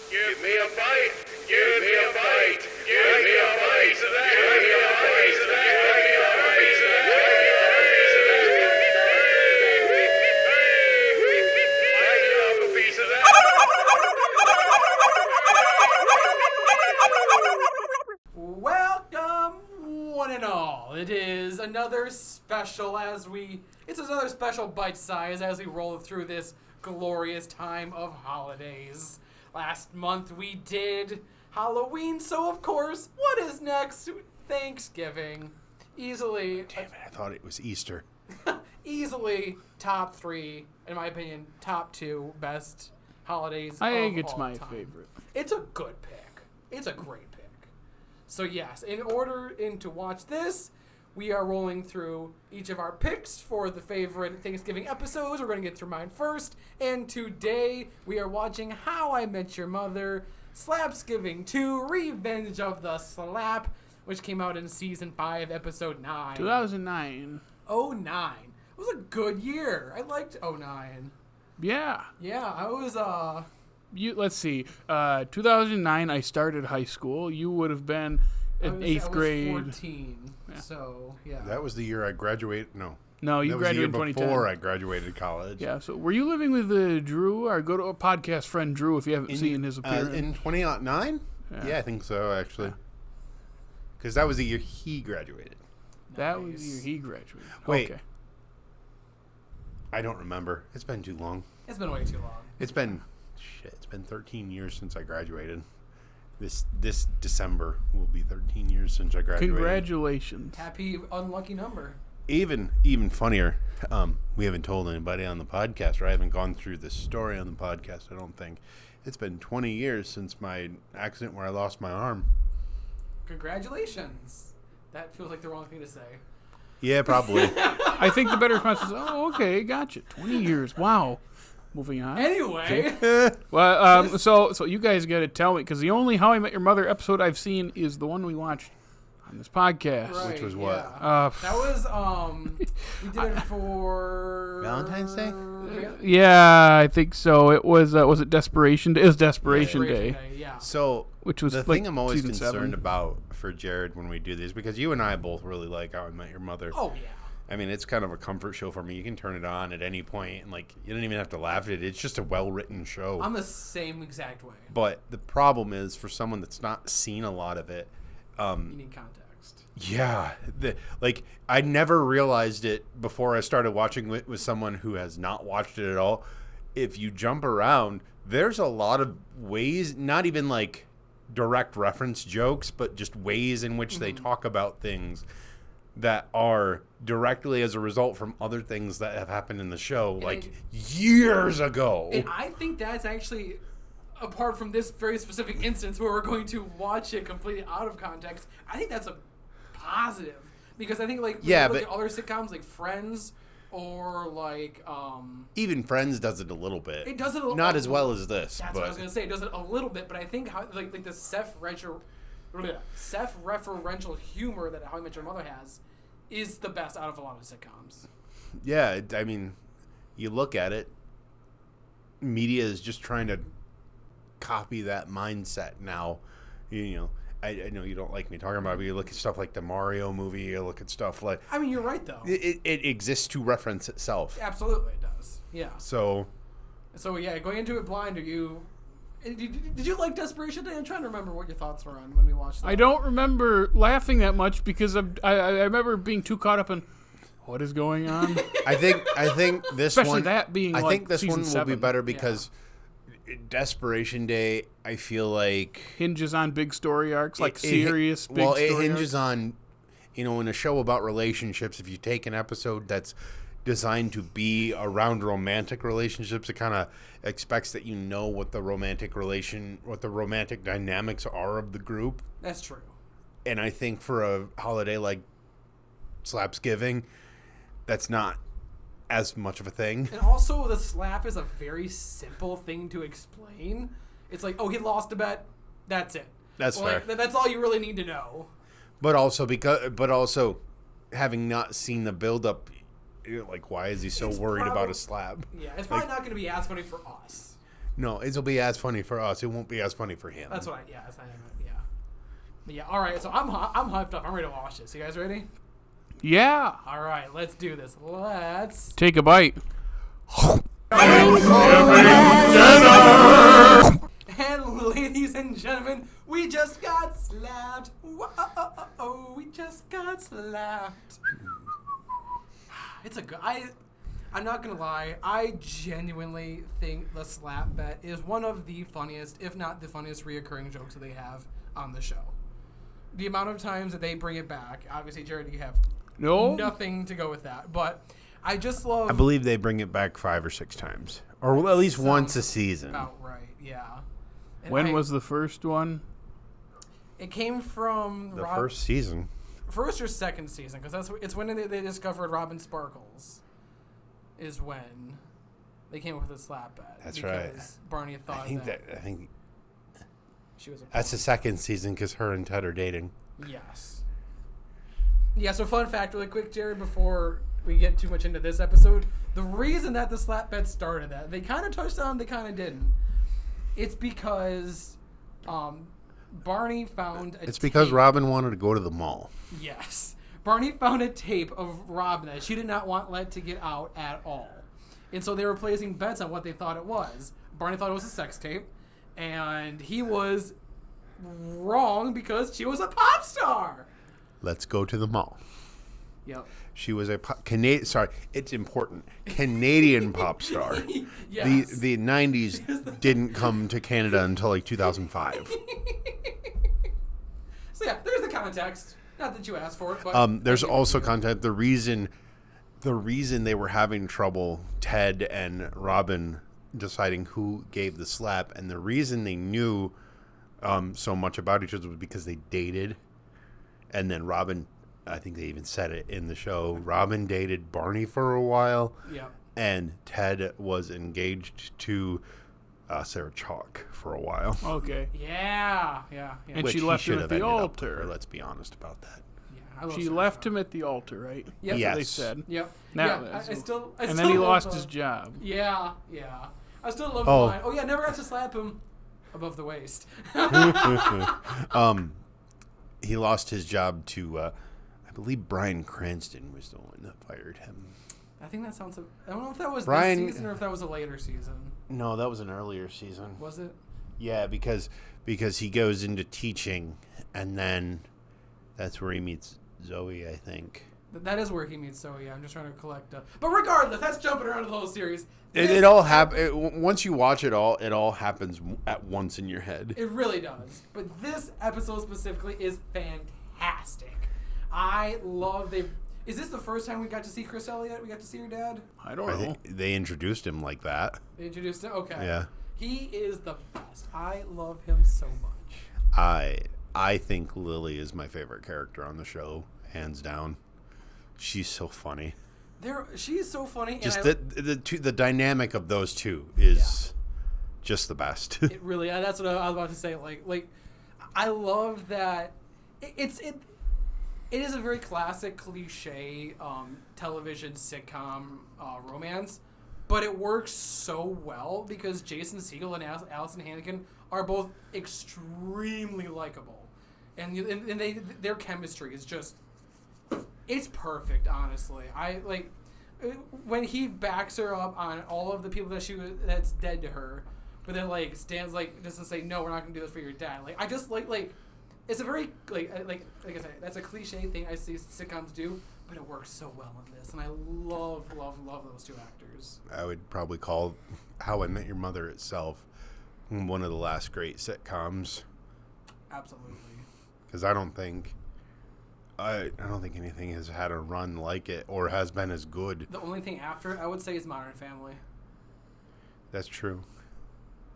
Give me a bite. Give me a bite. Give me a bite of that. Give me a bite of that. Give me a bite of that. I love a piece of that. Welcome, one and all. It is another special it's another special bite size as we roll through this glorious time of holidays. Last month we did Halloween, so of course, what is next? Thanksgiving. Easily. Damn it, I thought it was Easter. Easily top 3, in my opinion, top 2 best holidays. I think of it's all my time. favorite. It's a good pick. It's a great pick. So yes, in order to watch this, we are rolling through each of our picks for the favorite Thanksgiving episodes. We're going to get through mine first. And today, we are watching How I Met Your Mother, Slapsgiving 2, Revenge of the Slap, which came out in Season 5, Episode 9. 2009. 09. It was a good year. I liked 09. Yeah. Yeah, I was, Let's see. 2009, I started high school. You would have been in 8th grade. I was 14, so, yeah. That was the year I graduated. No, you that graduated in was the year 2010. before I graduated college. Yeah, so were you living with Drew? Or go to a podcast friend, Drew, if you haven't seen his appearance. In 2009? Yeah, I think so, actually. Because that was the year he graduated. That was the year he graduated. Wait. Okay. I don't remember. It's been too long. It's been way too long. It's been 13 years since I graduated. This December will be 13 years since I graduated. Congratulations. Happy unlucky number. Even funnier, we haven't told anybody on the podcast, or I haven't gone through this story on the podcast, I don't think. It's been 20 years since my accident where I lost my arm. Congratulations. That feels like the wrong thing to say. Yeah, probably. I think the better response is, oh, okay, gotcha. 20 years. Wow. Moving on. Anyway. Well, so you guys got to tell me, because the only How I Met Your Mother episode I've seen is the one we watched on this podcast. Right, Which was what? Yeah. That was, we did it for... Valentine's Day? Yeah, I think so. It was it Desperation Day? It was Desperation Day. Yeah. So, which was the like thing I'm always season concerned 7. about for Jared when we do these, because you and I both really like How I Met Your Mother. Oh, yeah. I mean, it's kind of a comfort show for me. You can turn it on at any point, and like you don't even have to laugh at it. It's just a well-written show. I'm the same exact way. But the problem is, for someone that's not seen a lot of it, you need context. Yeah, I never realized it before I started watching it with someone who has not watched it at all. If you jump around, there's a lot of ways, not even like direct reference jokes, but just ways in which they talk about things that are directly as a result from other things that have happened in the show, years ago. And I think that's actually, apart from this very specific instance where we're going to watch it completely out of context, I think that's a positive. Because I think, when you look at other sitcoms like Friends or even Friends does it a little bit. It does it a little not as well as this. That's what I was going to say. It does it a little bit, but I think how like the self-referential humor that How I Met Your Mother has is the best out of a lot of sitcoms. Yeah, I mean, you look at it, media is just trying to copy that mindset now. I know you don't like me talking about it, but you look at stuff like the Mario movie, you look at stuff like... I mean, you're right, though. It exists to reference itself. Absolutely, it does. Yeah. So yeah, going into it blind, did you like Desperation Day? I'm trying to remember what your thoughts were on when we watched that. I don't remember laughing that much because I remember being too caught up in what is going on. I think this especially one, that being I think this one will 7. be better because Desperation Day, I feel like hinges on big story arcs, serious big story it hinges arcs. on, in a show about relationships, if you take an episode that's designed to be around romantic relationships, it kind of expects that what the romantic dynamics are of the group. That's true. And I think for a holiday like Slapsgiving, that's not as much of a thing. And also, the slap is a very simple thing to explain. It's like, oh, he lost a bet. That's it. That's fair. That's all you really need to know. But also, having not seen the build-up, you're like, why is he so worried about a slap? Yeah, it's probably not going to be as funny for us. No, it'll be as funny for us. It won't be as funny for him. That's what that's not even, But yeah, all right, so I'm hyped up. I'm ready to watch this. You guys ready? Yeah. All right, let's do this. Let's... Take a bite. And ladies and gentlemen, we just got slapped. Whoa, we just got slapped. It's a good... I'm not going to lie. I genuinely think the slap bet is one of the funniest, if not the funniest, reoccurring jokes that they have on the show. The amount of times that they bring it back. Obviously, Jared, you have nothing to go with that. But I just love... I believe they bring it back 5 or 6 times. Or at least once a season. About right, yeah. And When was the first one? It came from... The first season. First or second season, because it's when they discovered Robin Sparkles. Is when they came up with a slap bet. That's right. Barney thought I think she was a that's the second season because her and Ted are dating. Yes. Yeah, so fun fact really quick, Jared, before we get too much into this episode. The reason that the slap bet started, that they kind of touched on, they kind of didn't. It's because Barney found It's because Robin wanted to go to the mall. Yes. Barney found a tape of Robin that she did not want let to get out at all. And so they were placing bets on what they thought it was. Barney thought it was a sex tape. And he was wrong because she was a pop star. Let's go to the mall. Yep. She was a it's important. Canadian pop star. Yes. The 90s didn't come to Canada until like 2005. So yeah, there's the context. Not that you asked for it, but there's also content. The reason they were having trouble, Ted and Robin deciding who gave the slap, and the reason they knew so much about each other was because they dated. And then Robin, I think they even said it in the show, Robin dated Barney for a while. Yeah. And Ted was engaged to Sarah Chalk for a while. Okay. Yeah. And Which she he left should him have at the ended up altar. with her, let's be honest about that. Yeah, She left him at the altar, right? Yep. That's what they Yes. said. Yep. Now, yeah, I still and then he love lost his job. Yeah. I still love the line. Oh yeah, never got to slap him above the waist. He lost his job to, I believe Bryan Cranston was the one that fired him. I think that sounds... I don't know if that was Brian- this season or if that was a later season. No, that was an earlier season. Was it? Yeah, because he goes into teaching, and then that's where he meets Zoe, I think. That is where he meets Zoe. I'm just trying to collect... But regardless, that's jumping around the whole series. It all once you watch it all happens at once in your head. It really does. But this episode specifically is fantastic. I love... Is this the first time we got to see Chris Elliott? We got to see her dad? I don't I know. think they introduced him like that. They introduced him? Okay. Yeah. He is the best. I love him so much. I think Lily is my favorite character on the show, hands down. She's so funny. She's so funny. Just and the dynamic of those two is just the best. It really... That's what I was about to say. Like I love that... It is a very classic, cliche television sitcom romance, but it works so well because Jason Segel and Allison Hannigan are both extremely likable, and their chemistry is just... It's perfect, honestly. I like when he backs her up on all of the people that's dead to her, but then like stands like doesn't say no, we're not gonna do this for your dad. Like I just like it's a very like I said, that's a cliche thing I see sitcoms do, but it works so well in this, and I love those two actors. I would probably call How I Met Your Mother itself one of the last great sitcoms. Absolutely. Because I don't think anything has had a run like it or has been as good. The only thing after it, I would say, is Modern Family. That's true.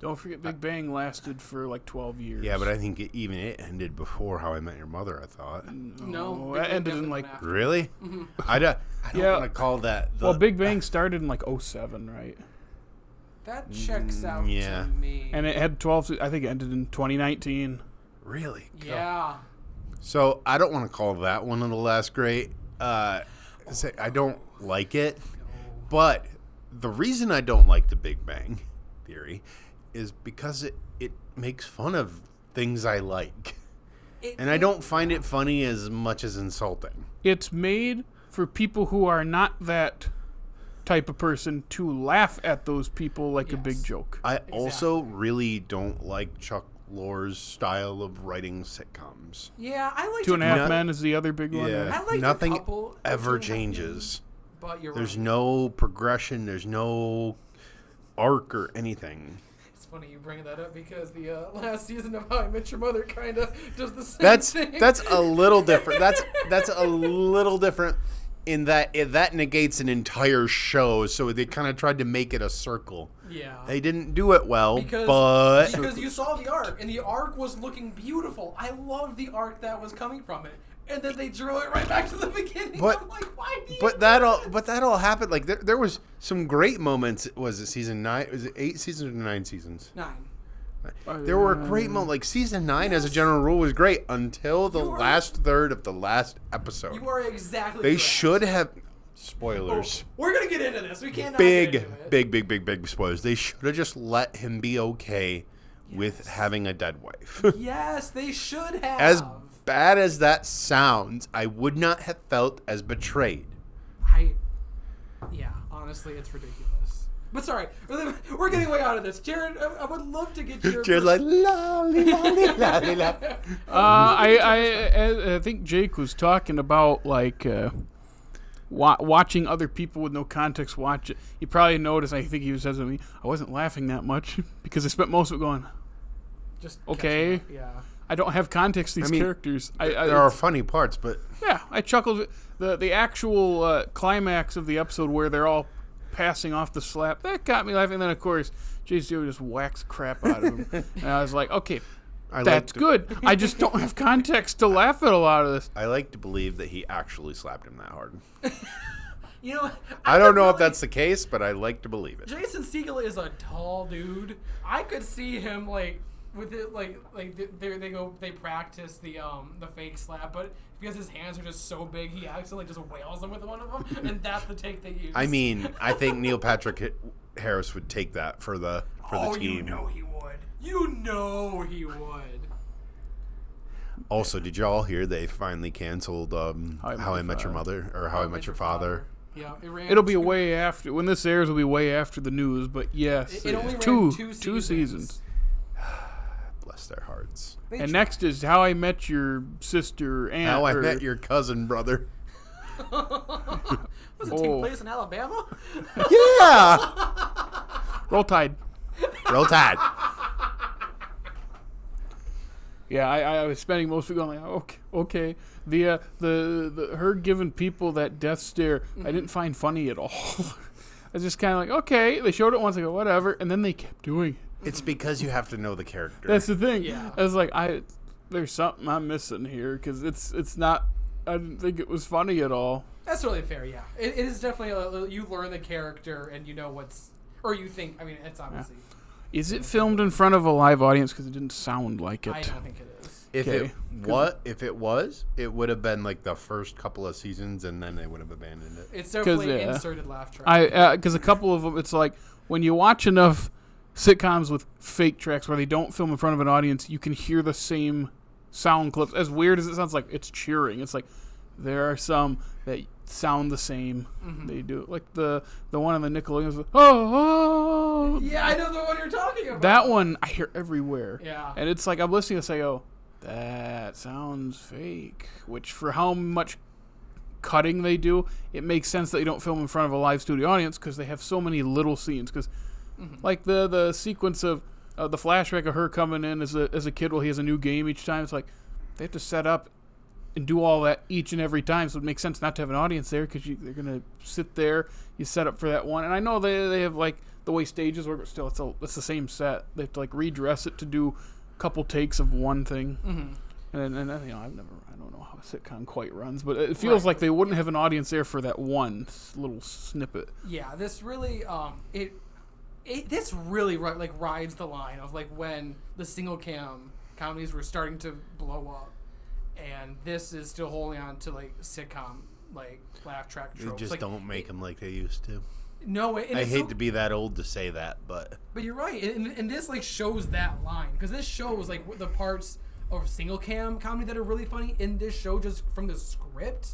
Don't forget Big Bang lasted for like 12 years. Yeah, but I think it ended before How I Met Your Mother, I thought. No, it ended in like... Really? Mm-hmm. I don't want to call that... Well, Big Bang started in like 2007, right? That checks out yeah. to me. And it had 12... I think it ended in 2019. Really? Yeah. So I don't want to call that one of the last great. I don't like it, but the reason I don't like The Big Bang Theory is because it makes fun of things I like. And I don't find it funny as much as insulting. It's made for people who are not that type of person to laugh at those people like a big joke. I also really don't like Chuck Lorre's style of writing sitcoms. Yeah, I like 2.5 Men is the other big one. Yeah, I like nothing a couple ever of 2.5 changes. Men, but you're There's right. no progression. There's no arc or anything. It's funny you bring that up because the last season of How I Met Your Mother kind of does the same thing. That's a little different. That's a little different in that that negates an entire show. So they kind of tried to make it a circle. Yeah. They didn't do it well, because but you saw the arc and the arc was looking beautiful. I loved the arc that was coming from it. And then they drew it right back to the beginning. But- I'm like, why do you But do that all happened. Like there was some great moments. Was it season 9? Was it 8 seasons or 9 seasons? 9. There were great moments. Like season 9, as a general rule, was great until the last third of the last episode. You are exactly They correct. should have. Oh, Spoilers. we're going to get into this. We can't get into it. Big spoilers. They should have just let him be okay with having a dead wife. Yes, they should have. As bad as that sounds, I would not have felt as betrayed. Yeah, honestly, it's ridiculous. But sorry, we're getting way out of this. Jared, I would love to get your... Jared like, la, la, la, la, la. I think Jake was talking about like watching other people with no context watch it. You probably noticed. I think he says to me, "I wasn't laughing that much because I spent most of it going, Just okay. catching up, yeah. I don't have context to these characters. There are funny parts, but Yeah, I chuckled. The actual climax of the episode where they're all passing off the slap, that got me laughing. And then, of course, JCO just whacks crap out of him. And I was like, okay, that's good. I just don't have context to laugh at a lot of this. I like to believe that he actually slapped him that hard. You know, I don't know if that's the case, but I like to believe it. Jason Segel is a tall dude. I could see him like with it they practice the fake slap, but because his hands are just so big, he accidentally just wails them with one of them, and that's the take they use. I mean, I think Neil Patrick Harris would take that for the team. You know he would. You know he would. Also, did y'all hear they finally canceled How I Met Your Mother or How I Met Your Father? Yeah, It'll be way after when this airs. Will be way after the news, but yes, It only ran two two seasons. Bless their hearts. And next is How I Met Your Sister and How I Met Your Cousin, brother. Does it take place in Alabama? Yeah. Roll Tide. Roll Tide. Yeah, I was spending most of it going like, okay. The her giving people that death stare, I didn't find funny at all. I was just kind of like, okay. They showed it once, I go, whatever, and then they kept doing it. It's because you have to know the character. That's the thing. Yeah. I was like, there's something I'm missing here because it's not. I didn't think it was funny at all. That's really fair. Yeah, it is definitely you learn the character and you know or you think. I mean, it's obviously. Is it filmed in front of a live audience? Because it didn't sound like it. I don't think it is. If Okay. it was, it would have been like the first couple of seasons, and then they would have abandoned it. It's definitely yeah. inserted laugh track. Because a couple of them, it's like when you watch enough sitcoms with fake tracks where they don't film in front of an audience, you can hear the same sound clips. As weird as it sounds, like it's cheering. It's like there are some that sound the same. Mm-hmm. They do like the one on the Nickelodeon. Like, oh. Yeah, I know the one you're talking about. That one I hear everywhere. Yeah. And it's like I'm listening to this, I go, that sounds fake. Which for how much cutting they do, it makes sense that they don't film in front of a live studio audience because they have so many little scenes. Because like the sequence of the flashback of her coming in as a kid while he has a new game each time, it's like they have to set up and do all that each and every time, so it makes sense not to have an audience there because they're gonna sit there. You set up for that one, and I know they have like the way stages work, but still it's the same set. They have to like redress it to do a couple takes of one thing, and then I don't know how a sitcom quite runs, but it feels like they wouldn't have an audience there for that one little snippet. Yeah, this really this really like rides the line of like when the single cam comedies were starting to blow up. And this is still holding on to like sitcom, like laugh track They tropes. just like, don't make them like they used to. No, I hate to be that old to say that, but you're right, and this like shows that line because this shows like the parts of single cam comedy that are really funny in this show just from the script,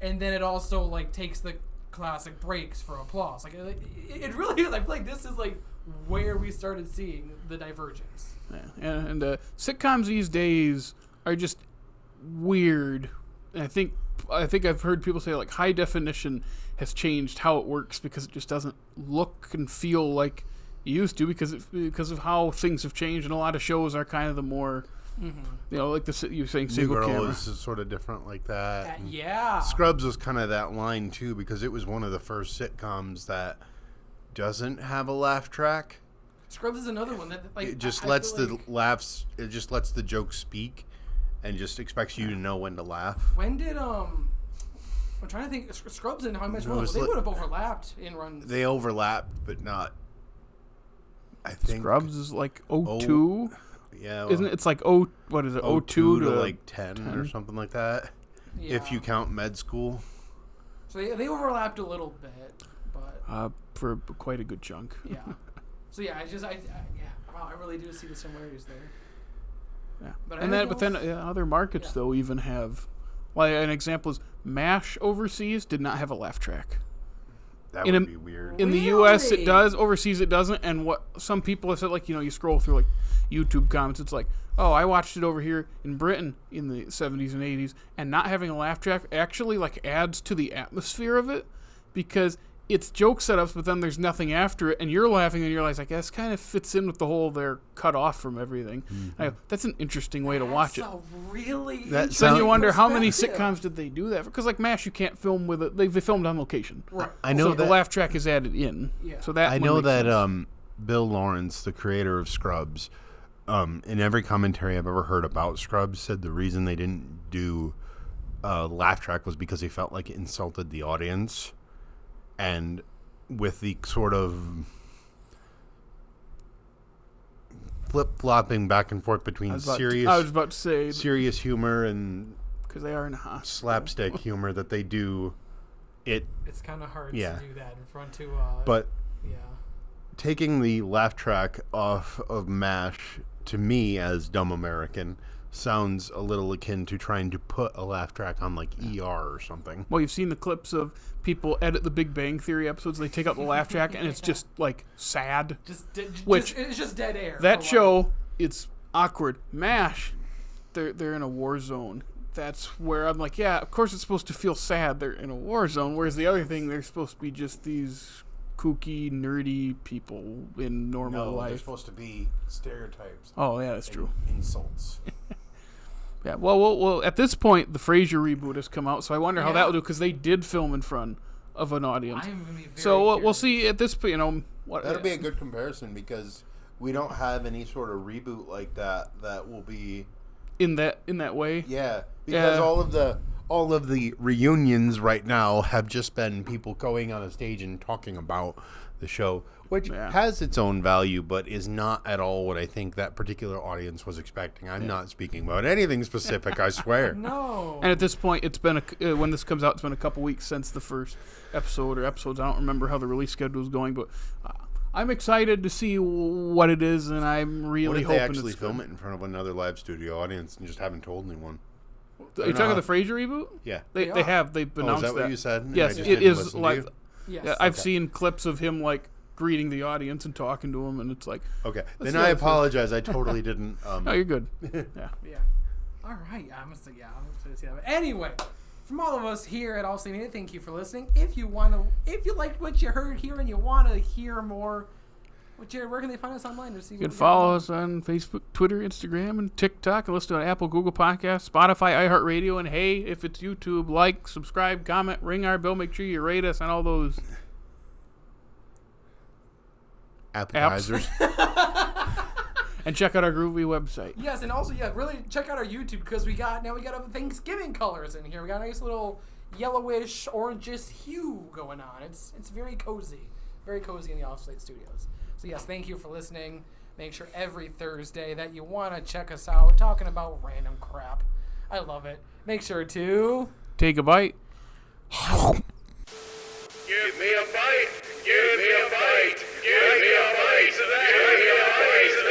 and then it also like takes the classic breaks for applause. Like it really is. I feel like this is like where we started seeing the divergence. Yeah. And sitcoms these days are just weird. And I think I've heard people say like high definition has changed how it works because it just doesn't look and feel like it used to because of how things have changed, and a lot of shows are kind of the more like you're saying single New Girl camera is sort of different like that. Yeah. Scrubs was kind of that line too because it was one of the first sitcoms that doesn't have a laugh track. Scrubs is another one that like It just I lets feel the like, laughs. It just lets the jokes speak, and just expects you to know when to laugh. When did I'm trying to think. Scrubs and How I Met Your Mother, they would have overlapped in runs. They overlapped, but not. I think Scrubs is like 02. Yeah, well, Isn't it? It's like what is it? 02 to to like 10 or something like that. Yeah. If you count med school. So they overlapped a little bit, but for quite a good chunk. yeah. So yeah, wow, I really do see the similarities there. Yeah. But then other markets though even have, like an example is MASH overseas did not have a laugh track. That would be weird. In the U.S. it does, overseas it doesn't, and what some people have said, like, you scroll through like YouTube comments, it's like, oh, I watched it over here in Britain in the 70s and 80s, and not having a laugh track actually like adds to the atmosphere of it because it's joke setups, but then there's nothing after it, and you're laughing, and you're like, I guess kind of fits in with the whole they're cut off from everything. That's an interesting way to watch it. Then you wonder how many sitcoms did they do that for? Because like MASH, you can't film with it. They filmed on location. Right. I know so the laugh track is added in. Yeah. So that I one know makes that sense. Bill Lawrence, the creator of Scrubs, in every commentary I've ever heard about Scrubs, said the reason they didn't do laugh track was because they felt like it insulted the audience. And with the sort of flip-flopping back and forth between I was about to say serious humor and because they are in a hospital. slapstick humor that they do, it's kind of hard to do that in front to. But yeah. taking the laugh track off of MASH, to me as dumb American, sounds a little akin to trying to put a laugh track on like ER or something. Well, you've seen the clips of people edit the Big Bang Theory episodes. They take out the laugh track, and it's just like sad. It's just dead air. That show, it's awkward. MASH, they're in a war zone. That's where I'm like, yeah, of course it's supposed to feel sad. They're in a war zone. Whereas the other thing, they're supposed to be just these kooky, nerdy people in normal life. They're supposed to be stereotypes. Oh, yeah, that's true. Insults. Yeah, well, at this point, the Frasier reboot has come out, so I wonder how that will do, because they did film in front of an audience. So we'll see at this point, That'll be a good comparison, because we don't have any sort of reboot like that will be in that way. Yeah, because all of the reunions right now have just been people going on a stage and talking about the show, which has its own value, but is not at all what I think that particular audience was expecting. I'm not speaking about anything specific, I swear. No. And at this point, it's been when this comes out, it's been a couple weeks since the first episode or episodes. I don't remember how the release schedule is going, but I'm excited to see what it is, and I'm really hoping they actually it's film it in front of another live studio audience and just haven't told anyone. Are you talking the Frasier reboot? Yeah. They've announced is that what you said? Yes, I just it didn't is listen to like. you? Yes. Yeah, I've seen clips of him like greeting the audience and talking to them, and it's like. Okay, then I apologize. I totally didn't. No, you're good. Yeah. All right. I'm excited to see that. But anyway, from all of us here at All Slate Media, thank you for listening. If you liked what you heard here and you want to hear more, Jared, where can they find us online to see? You can follow us on Facebook, Twitter, Instagram, and TikTok, and listen to Apple, Google Podcasts, Spotify, iHeartRadio, and hey, if it's YouTube, like, subscribe, comment, ring our bell, make sure you rate us on all those Appetizers. And check out our groovy website. Yes, and also really check out our YouTube, because we got Thanksgiving colors in here. We got a nice little yellowish, orangish hue going on. It's very cozy in the All Slate Studios. So yes, thank you for listening. Make sure every Thursday that you want to check us out talking about random crap. I love it. Make sure to take a bite. Give me a bite. Give me a bite. Give me a bite of that. Give me a bite of